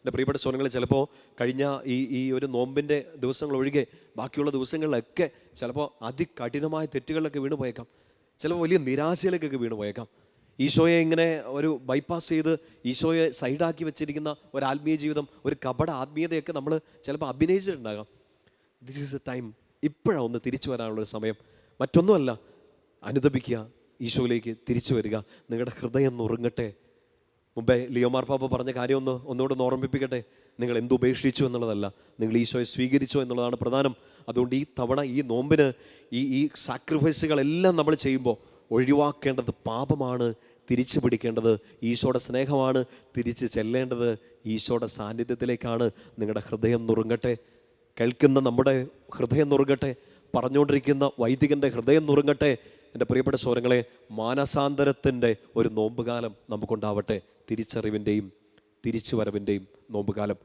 എൻ്റെ പ്രിയപ്പെട്ട സ്വരങ്ങളിൽ ചിലപ്പോൾ കഴിഞ്ഞ ഈ ഒരു നോമ്പിൻ്റെ ദിവസങ്ങൾ ഒഴികെ ബാക്കിയുള്ള ദിവസങ്ങളിലൊക്കെ ചിലപ്പോൾ അതികഠിനമായ തെറ്റുകളിലൊക്കെ വീണ് പോയേക്കാം. ചിലപ്പോൾ വലിയ നിരാശയിലേക്കൊക്കെ വീണ് പോയേക്കാം. ഈശോയെ ഇങ്ങനെ ഒരു ബൈപ്പാസ് ചെയ്ത് ഈശോയെ സൈഡാക്കി വെച്ചിരിക്കുന്ന ഒരു ആത്മീയ ജീവിതം, ഒരു കപട ആത്മീയതയൊക്കെ നമ്മൾ ചിലപ്പോൾ അഭിനയിച്ചിട്ടുണ്ടാകാം. This is a time. ഇപ്പോഴാണ് ഒന്ന് തിരിച്ചു വരാനുള്ളൊരു സമയം. മറ്റൊന്നുമല്ല, അനുദപിക്കുക, ഈശോയിലേക്ക് തിരിച്ചു വരിക. നിങ്ങളുടെ ഹൃദയം നുറുങ്ങട്ടെ. മുമ്പേ ലിയോ മാർപ്പാപ്പ പറഞ്ഞ കാര്യം ഒന്നുകൂടെ ഓർമ്മിപ്പിക്കട്ടെ. നിങ്ങൾ എന്തുപേക്ഷിച്ചു എന്നുള്ളതല്ല, നിങ്ങൾ ഈശോയെ സ്വീകരിച്ചോ എന്നുള്ളതാണ് പ്രധാനം. അതുകൊണ്ട് ഈ തവണ ഈ നോമ്പിന് ഈ സാക്രിഫൈസുകളെല്ലാം നമ്മൾ ചെയ്യുമ്പോൾ ഒഴിവാക്കേണ്ടത് പാപമാണ്, തിരിച്ചു പിടിക്കേണ്ടത് ഈശോയുടെ സ്നേഹമാണ്, തിരിച്ച് ചെല്ലേണ്ടത് ഈശോയുടെ സാന്നിധ്യത്തിലേക്കാണ്. നിങ്ങളുടെ ഹൃദയം നുറുങ്ങട്ടെ. കേൾക്കുന്ന നമ്മുടെ ഹൃദയം നുറുങ്ങട്ടെ. പറഞ്ഞുകൊണ്ടിരിക്കുന്ന വൈദികൻ്റെ ഹൃദയം നുറുങ്ങട്ടെ. എൻ്റെ പ്രിയപ്പെട്ട സ്വരങ്ങളെ, മാനസാന്തരത്തിൻ്റെ ഒരു നോമ്പുകാലം നമുക്കുണ്ടാവട്ടെ. തിരിച്ചറിവിൻ്റെയും തിരിച്ചുവരവിൻ്റെയും നോമ്പുകാലം.